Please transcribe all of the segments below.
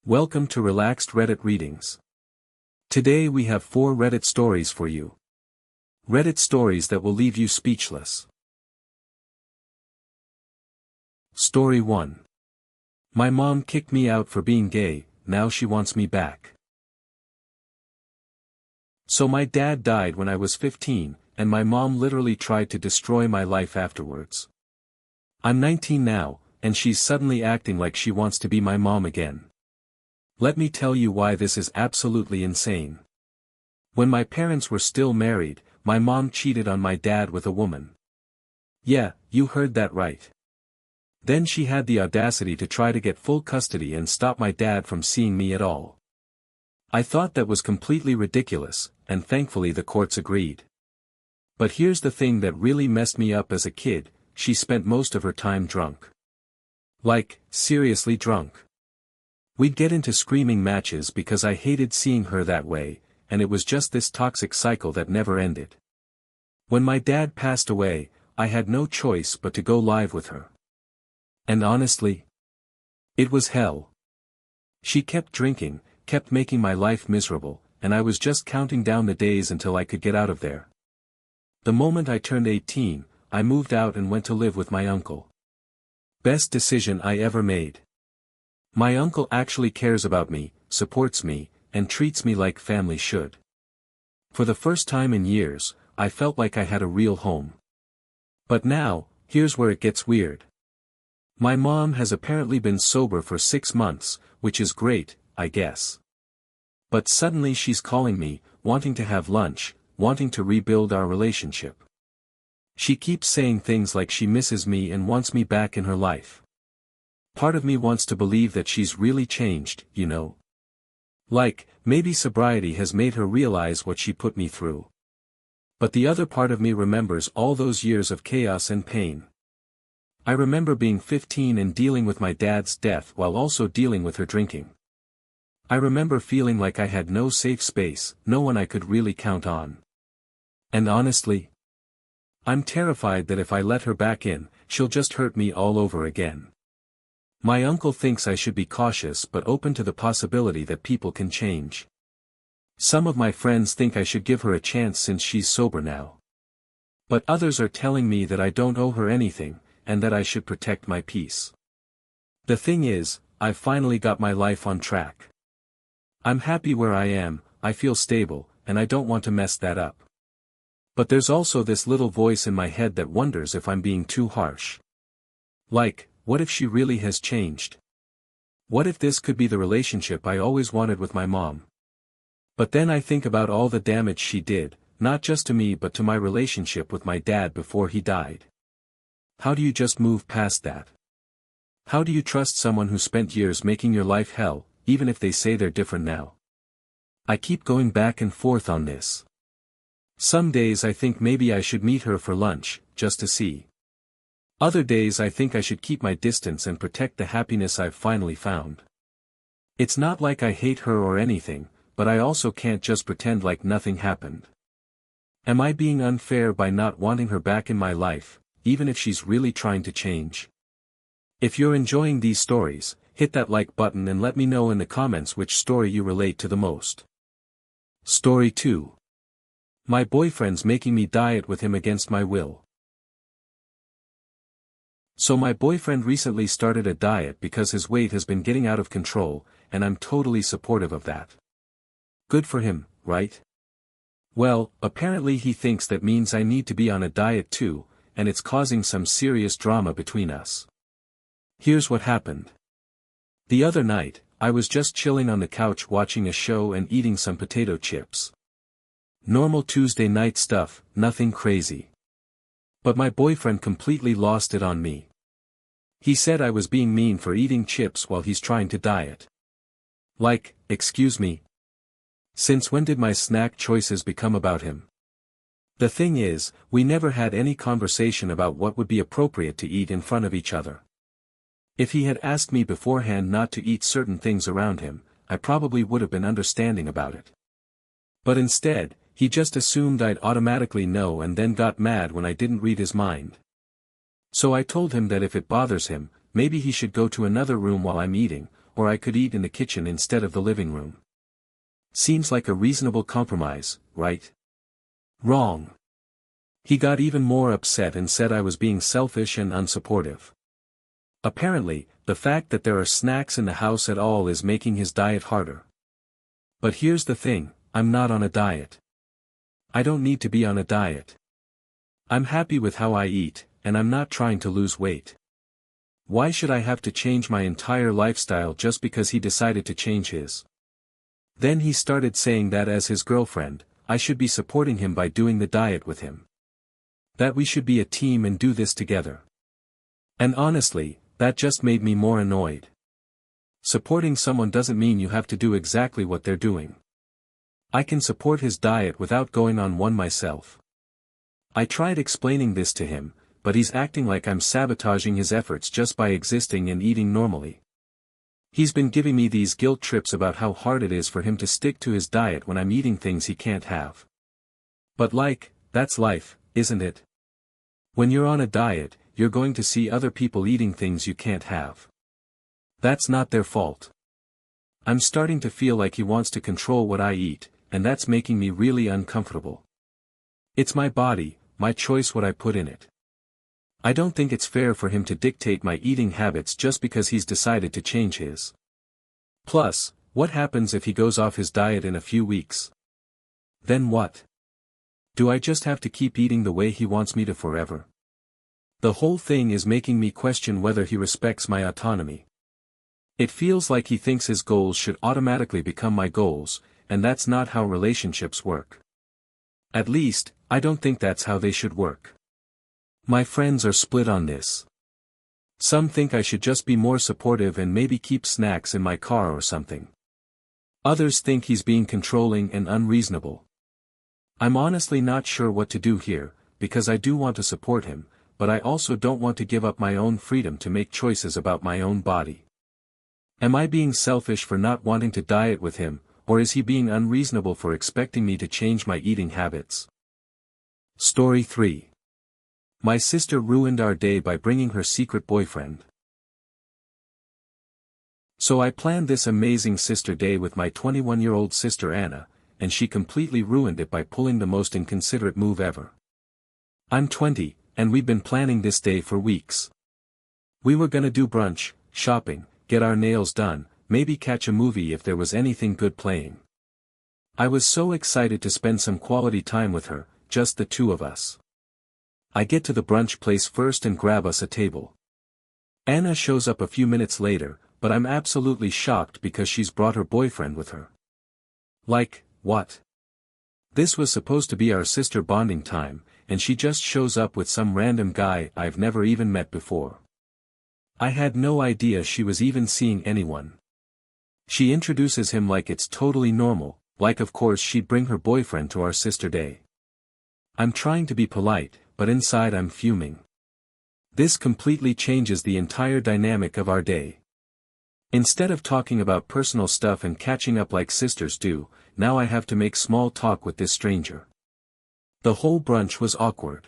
Welcome to Relaxed Reddit Readings. Today we have 4 Reddit stories for you. Reddit stories that will leave you speechless. Story 1. My mom kicked me out for being gay, now she wants me back. So my dad died when I was 15, and my mom literally tried to destroy my life afterwards. I'm 19 now, and she's suddenly acting like she wants to be my mom again. Let me tell you why this is absolutely insane. When my parents were still married, my mom cheated on my dad with a woman. Yeah, you heard that right. Then she had the audacity to try to get full custody and stop my dad from seeing me at all. I thought that was completely ridiculous, and thankfully the courts agreed. But here's the thing that really messed me up as a kid: she spent most of her time drunk. Like, seriously drunk. We'd get into screaming matches because I hated seeing her that way, and it was just this toxic cycle that never ended. When my dad passed away, I had no choice but to go live with her. And honestly, it was hell. She kept drinking, kept making my life miserable, and I was just counting down the days until I could get out of there. The moment I turned 18, I moved out and went to live with my uncle. Best decision I ever made. My uncle actually cares about me, supports me, and treats me like family should. For the first time in years, I felt like I had a real home. But now, here's where it gets weird. My mom has apparently been sober for 6 months, which is great, I guess. But suddenly she's calling me, wanting to have lunch, wanting to rebuild our relationship. She keeps saying things like she misses me and wants me back in her life. Part of me wants to believe that she's really changed, you know. Like, maybe sobriety has made her realize what she put me through. But the other part of me remembers all those years of chaos and pain. I remember being 15 and dealing with my dad's death while also dealing with her drinking. I remember feeling like I had no safe space, no one I could really count on. And honestly, I'm terrified that if I let her back in, she'll just hurt me all over again. My uncle thinks I should be cautious but open to the possibility that people can change. Some of my friends think I should give her a chance since she's sober now. But others are telling me that I don't owe her anything, and that I should protect my peace. The thing is, I've finally got my life on track. I'm happy where I am, I feel stable, and I don't want to mess that up. But there's also this little voice in my head that wonders if I'm being too harsh. Like, what if she really has changed? What if this could be the relationship I always wanted with my mom? But then I think about all the damage she did, not just to me but to my relationship with my dad before he died. How do you just move past that? How do you trust someone who spent years making your life hell, even if they say they're different now? I keep going back and forth on this. Some days I think maybe I should meet her for lunch, just to see. Other days I think I should keep my distance and protect the happiness I've finally found. It's not like I hate her or anything, but I also can't just pretend like nothing happened. Am I being unfair by not wanting her back in my life, even if she's really trying to change? If you're enjoying these stories, hit that like button and let me know in the comments which story you relate to the most. Story 2. My boyfriend's making me diet with him against my will. So my boyfriend recently started a diet because his weight has been getting out of control, and I'm totally supportive of that. Good for him, right? Well, apparently he thinks that means I need to be on a diet too, and it's causing some serious drama between us. Here's what happened. The other night, I was just chilling on the couch watching a show and eating some potato chips. Normal Tuesday night stuff, nothing crazy. But my boyfriend completely lost it on me. He said I was being mean for eating chips while he's trying to diet. Like, excuse me? Since when did my snack choices become about him? The thing is, we never had any conversation about what would be appropriate to eat in front of each other. If he had asked me beforehand not to eat certain things around him, I probably would have been understanding about it. But instead, he just assumed I'd automatically know and then got mad when I didn't read his mind. So I told him that if it bothers him, maybe he should go to another room while I'm eating, or I could eat in the kitchen instead of the living room. Seems like a reasonable compromise, right? Wrong. He got even more upset and said I was being selfish and unsupportive. Apparently, the fact that there are snacks in the house at all is making his diet harder. But here's the thing, I'm not on a diet. I don't need to be on a diet. I'm happy with how I eat, and I'm not trying to lose weight. Why should I have to change my entire lifestyle just because he decided to change his? Then he started saying that as his girlfriend, I should be supporting him by doing the diet with him. That we should be a team and do this together. And honestly, that just made me more annoyed. Supporting someone doesn't mean you have to do exactly what they're doing. I can support his diet without going on one myself. I tried explaining this to him, but he's acting like I'm sabotaging his efforts just by existing and eating normally. He's been giving me these guilt trips about how hard it is for him to stick to his diet when I'm eating things he can't have. But that's life, isn't it? When you're on a diet, you're going to see other people eating things you can't have. That's not their fault. I'm starting to feel like he wants to control what I eat, and that's making me really uncomfortable. It's my body, my choice what I put in it. I don't think it's fair for him to dictate my eating habits just because he's decided to change his. Plus, what happens if he goes off his diet in a few weeks? Then what? Do I just have to keep eating the way he wants me to forever? The whole thing is making me question whether he respects my autonomy. It feels like he thinks his goals should automatically become my goals, and that's not how relationships work. At least, I don't think that's how they should work. My friends are split on this. Some think I should just be more supportive and maybe keep snacks in my car or something. Others think he's being controlling and unreasonable. I'm honestly not sure what to do here, because I do want to support him, but I also don't want to give up my own freedom to make choices about my own body. Am I being selfish for not wanting to diet with him, or is he being unreasonable for expecting me to change my eating habits? Story 3. My sister ruined our day by bringing her secret boyfriend. So I planned this amazing sister day with my 21-year-old sister Anna, and she completely ruined it by pulling the most inconsiderate move ever. I'm 20, and we've been planning this day for weeks. We were gonna do brunch, shopping, get our nails done, maybe catch a movie if there was anything good playing. I was so excited to spend some quality time with her, just the two of us. I get to the brunch place first and grab us a table. Anna shows up a few minutes later, but I'm absolutely shocked because she's brought her boyfriend with her. What? This was supposed to be our sister bonding time, and she just shows up with some random guy I've never even met before. I had no idea she was even seeing anyone. She introduces him like it's totally normal, like of course she'd bring her boyfriend to our sister day. I'm trying to be polite, but inside I'm fuming. This completely changes the entire dynamic of our day. Instead of talking about personal stuff and catching up like sisters do, now I have to make small talk with this stranger. The whole brunch was awkward.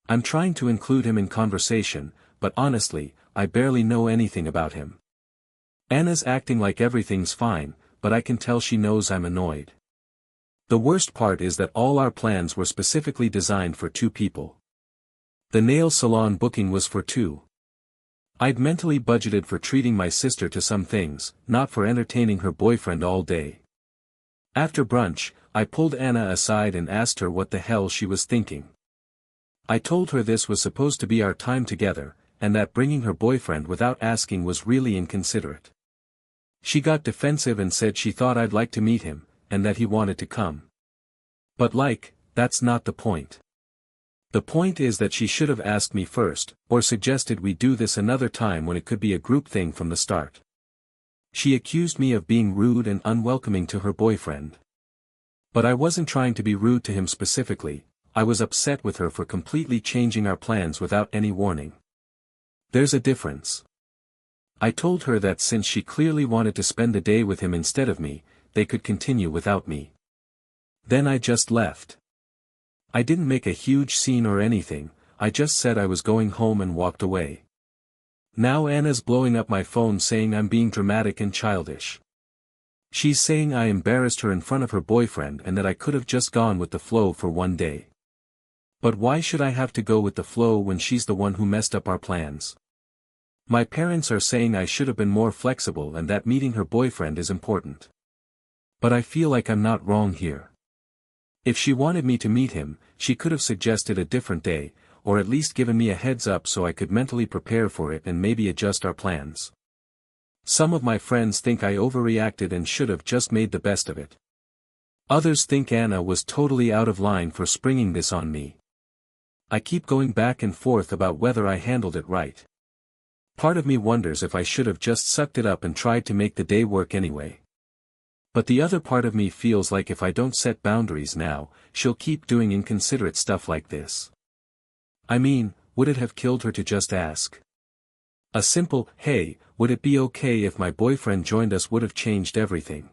I'm trying to include him in conversation, but honestly, I barely know anything about him. Anna's acting like everything's fine, but I can tell she knows I'm annoyed. The worst part is that all our plans were specifically designed for 2 people. The nail salon booking was for 2. I'd mentally budgeted for treating my sister to some things, not for entertaining her boyfriend all day. After brunch, I pulled Anna aside and asked her what the hell she was thinking. I told her this was supposed to be our time together, and that bringing her boyfriend without asking was really inconsiderate. She got defensive and said she thought I'd like to meet him, and that he wanted to come. But that's not the point. The point is that she should have asked me first, or suggested we do this another time when it could be a group thing from the start. She accused me of being rude and unwelcoming to her boyfriend. But I wasn't trying to be rude to him specifically, I was upset with her for completely changing our plans without any warning. There's a difference. I told her that since she clearly wanted to spend the day with him instead of me, they could continue without me. Then I just left. I didn't make a huge scene or anything, I just said I was going home and walked away. Now Anna's blowing up my phone saying I'm being dramatic and childish. She's saying I embarrassed her in front of her boyfriend and that I could have just gone with the flow for one day. But why should I have to go with the flow when she's the one who messed up our plans? My parents are saying I should have been more flexible and that meeting her boyfriend is important. But I feel like I'm not wrong here. If she wanted me to meet him, she could have suggested a different day, or at least given me a heads up so I could mentally prepare for it and maybe adjust our plans. Some of my friends think I overreacted and should have just made the best of it. Others think Anna was totally out of line for springing this on me. I keep going back and forth about whether I handled it right. Part of me wonders if I should have just sucked it up and tried to make the day work anyway. But the other part of me feels like if I don't set boundaries now, she'll keep doing inconsiderate stuff like this. I mean, would it have killed her to just ask? A simple, "Hey, would it be okay if my boyfriend joined us?" would have changed everything.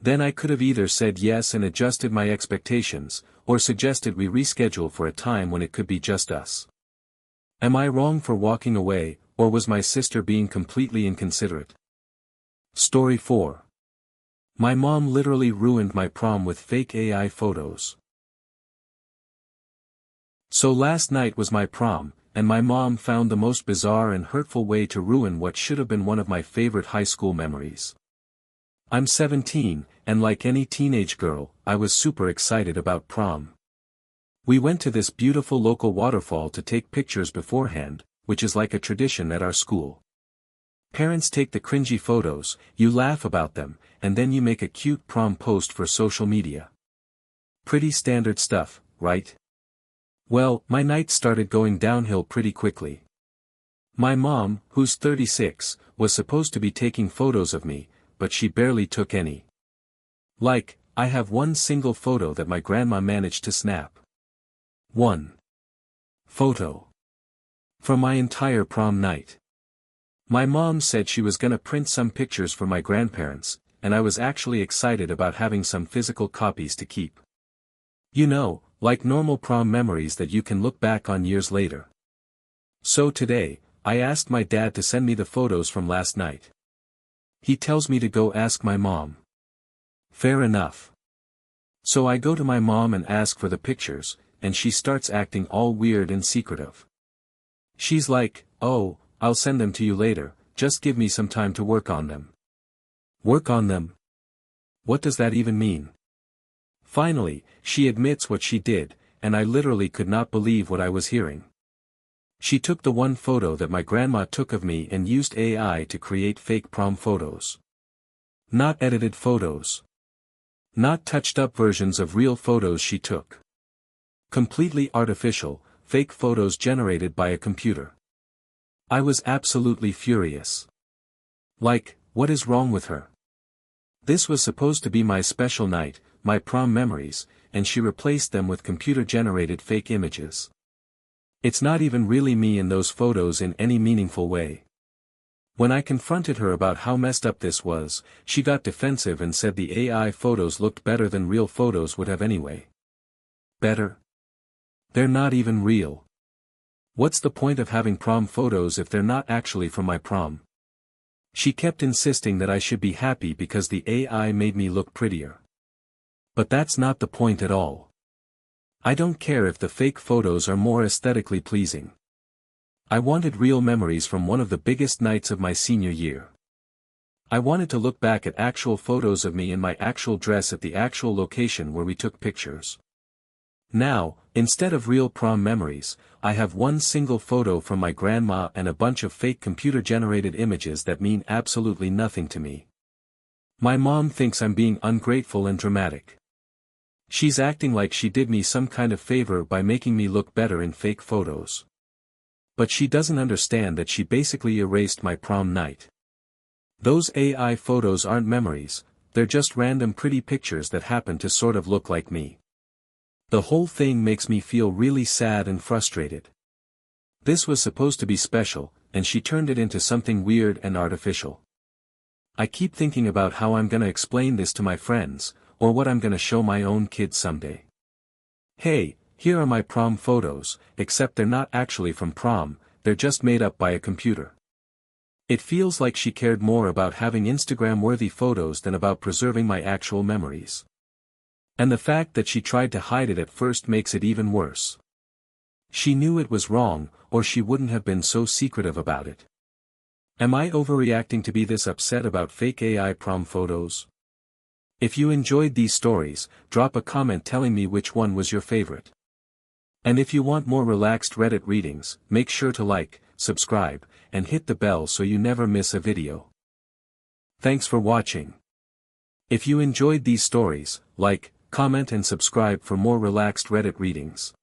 Then I could have either said yes and adjusted my expectations, or suggested we reschedule for a time when it could be just us. Am I wrong for walking away, or was my sister being completely inconsiderate? Story 4. My mom literally ruined my prom with fake AI photos. So last night was my prom, and my mom found the most bizarre and hurtful way to ruin what should have been one of my favorite high school memories. I'm 17, and like any teenage girl, I was super excited about prom. We went to this beautiful local waterfall to take pictures beforehand, which is like a tradition at our school. Parents take the cringy photos, you laugh about them, and then you make a cute prom post for social media. Pretty standard stuff, right? Well, my night started going downhill pretty quickly. My mom, who's 36, was supposed to be taking photos of me, but she barely took any. Like, I have one single photo that my grandma managed to snap. One photo. From my entire prom night. My mom said she was gonna print some pictures for my grandparents, and I was actually excited about having some physical copies to keep. You know, like normal prom memories that you can look back on years later. So today, I asked my dad to send me the photos from last night. He tells me to go ask my mom. Fair enough. So I go to my mom and ask for the pictures, and she starts acting all weird and secretive. She's like, "Oh, I'll send them to you later, just give me some time to work on them." Work on them? What does that even mean? Finally, she admits what she did, and I literally could not believe what I was hearing. She took the one photo that my grandma took of me and used AI to create fake prom photos. Not edited photos. Not touched-up versions of real photos she took. Completely artificial, fake photos generated by a computer. I was absolutely furious. Like, what is wrong with her? This was supposed to be my special night, my prom memories, and she replaced them with computer-generated fake images. It's not even really me in those photos in any meaningful way. When I confronted her about how messed up this was, she got defensive and said the AI photos looked better than real photos would have anyway. Better? They're not even real. What's the point of having prom photos if they're not actually from my prom? She kept insisting that I should be happy because the AI made me look prettier. But that's not the point at all. I don't care if the fake photos are more aesthetically pleasing. I wanted real memories from one of the biggest nights of my senior year. I wanted to look back at actual photos of me in my actual dress at the actual location where we took pictures. Now, instead of real prom memories, I have one single photo from my grandma and a bunch of fake computer-generated images that mean absolutely nothing to me. My mom thinks I'm being ungrateful and dramatic. She's acting like she did me some kind of favor by making me look better in fake photos. But she doesn't understand that she basically erased my prom night. Those AI photos aren't memories, they're just random pretty pictures that happen to sort of look like me. The whole thing makes me feel really sad and frustrated. This was supposed to be special, and she turned it into something weird and artificial. I keep thinking about how I'm gonna explain this to my friends, or what I'm gonna show my own kids someday. Hey, here are my prom photos, except they're not actually from prom, they're just made up by a computer. It feels like she cared more about having Instagram-worthy photos than about preserving my actual memories. And the fact that she tried to hide it at first makes it even worse. She knew it was wrong, or she wouldn't have been so secretive about it. Am I overreacting to be this upset about fake AI prom photos? If you enjoyed these stories, drop a comment telling me which one was your favorite. And if you want more relaxed Reddit readings, make sure to like, subscribe, and hit the bell so you never miss a video. Thanks for watching. If you enjoyed these stories, like, comment and subscribe for more relaxed Reddit readings.